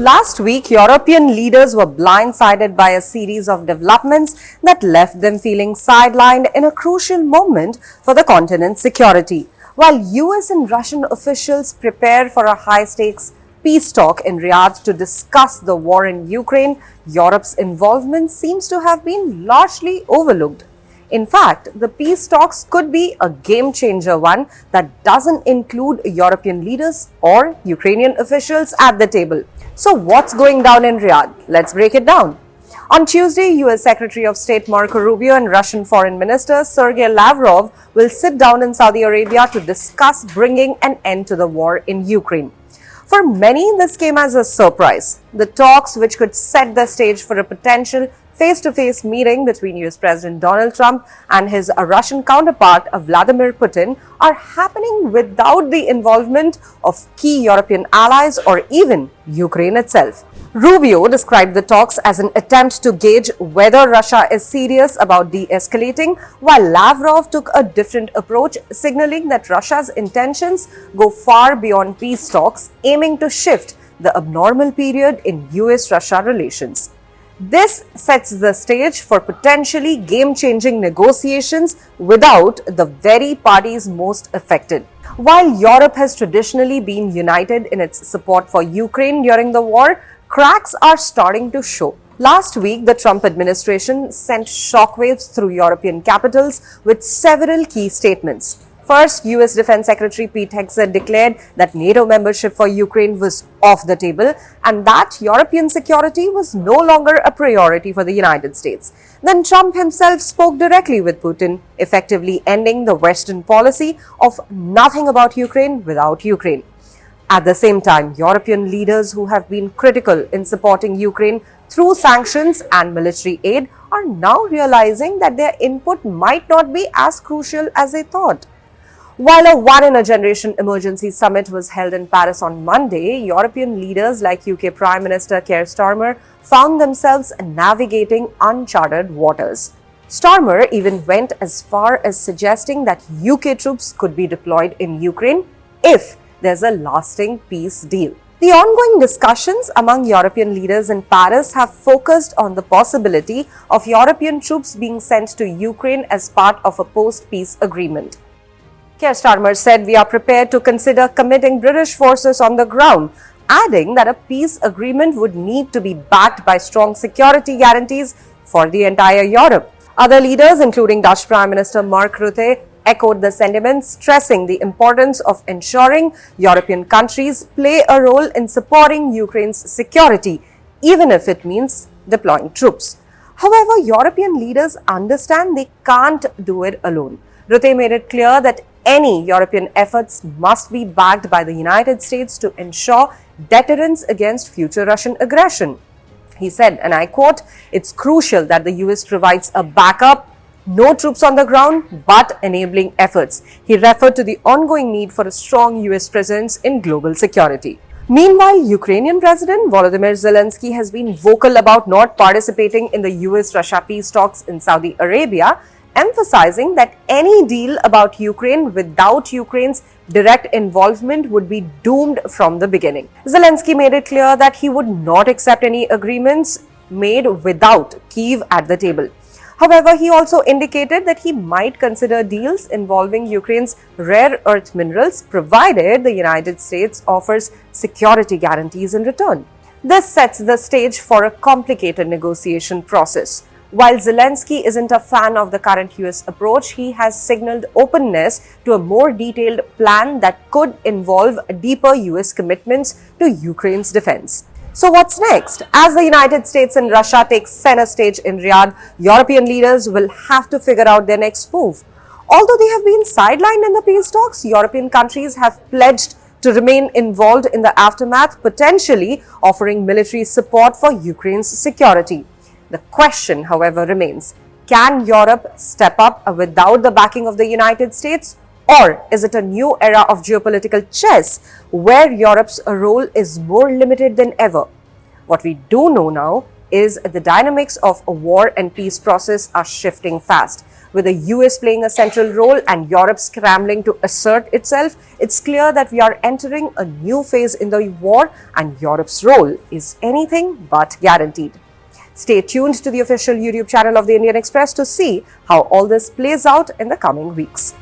Last week, European leaders were blindsided by a series of developments that left them feeling sidelined in a crucial moment for the continent's security. While US and Russian officials prepare for a high-stakes peace talk in Riyadh to discuss the war in Ukraine, Europe's involvement seems to have been largely overlooked. In fact, the peace talks could be a game-changer one that doesn't include European leaders or Ukrainian officials at the table. So what's going down in Riyadh? Let's break it down. On Tuesday, US Secretary of State Marco Rubio and Russian Foreign Minister Sergey Lavrov will sit down in Saudi Arabia to discuss bringing an end to the war in Ukraine. For many, this came as a surprise. The talks, which could set the stage for a potential face-to-face meeting between US President Donald Trump and his Russian counterpart Vladimir Putin, are happening without the involvement of key European allies or even Ukraine itself. Rubio described the talks as an attempt to gauge whether Russia is serious about de-escalating, while Lavrov took a different approach, signaling that Russia's intentions go far beyond peace talks, aiming to shift the abnormal period in US-Russia relations. This sets the stage for potentially game-changing negotiations without the very parties most affected. While Europe has traditionally been united in its support for Ukraine during the war, cracks are starting to show. Last week, the Trump administration sent shockwaves through European capitals with several key statements. First, US Defense Secretary Pete Hegseth declared that NATO membership for Ukraine was off the table and that European security was no longer a priority for the United States. Then Trump himself spoke directly with Putin, effectively ending the Western policy of nothing about Ukraine without Ukraine. At the same time, European leaders who have been critical in supporting Ukraine through sanctions and military aid are now realizing that their input might not be as crucial as they thought. While a one-in-a-generation emergency summit was held in Paris on Monday, European leaders like UK Prime Minister Keir Starmer found themselves navigating uncharted waters. Starmer even went as far as suggesting that UK troops could be deployed in Ukraine if there's a lasting peace deal. The ongoing discussions among European leaders in Paris have focused on the possibility of European troops being sent to Ukraine as part of a post-peace agreement. Keir Starmer said, "We are prepared to consider committing British forces on the ground," adding that a peace agreement would need to be backed by strong security guarantees for the entire Europe. Other leaders, including Dutch Prime Minister Mark Rutte, echoed the sentiments, stressing the importance of ensuring European countries play a role in supporting Ukraine's security, even if it means deploying troops. However, European leaders understand they can't do it alone. Rutte made it clear that any European efforts must be backed by the United States to ensure deterrence against future Russian aggression. He said, and I quote, "It's crucial that the US provides a backup, no troops on the ground, but enabling efforts." He referred to the ongoing need for a strong US presence in global security. Meanwhile, Ukrainian President Volodymyr Zelensky has been vocal about not participating in the US-Russia peace talks in Saudi Arabia, emphasizing that any deal about Ukraine without Ukraine's direct involvement would be doomed from the beginning. Zelensky made it clear that he would not accept any agreements made without Kyiv at the table. However, he also indicated that he might consider deals involving Ukraine's rare earth minerals, provided the United States offers security guarantees in return. This sets the stage for a complicated negotiation process. While Zelensky isn't a fan of the current US approach, he has signaled openness to a more detailed plan that could involve deeper US commitments to Ukraine's defense. So what's next? As the United States and Russia take center stage in Riyadh, European leaders will have to figure out their next move. Although they have been sidelined in the peace talks, European countries have pledged to remain involved in the aftermath, potentially offering military support for Ukraine's security. The question, however, remains, can Europe step up without the backing of the United States? Or is it a new era of geopolitical chess where Europe's role is more limited than ever? What we do know now is the dynamics of a war and peace process are shifting fast. With the US playing a central role and Europe scrambling to assert itself, it's clear that we are entering a new phase in the war, and Europe's role is anything but guaranteed. Stay tuned to the official YouTube channel of the Indian Express to see how all this plays out in the coming weeks.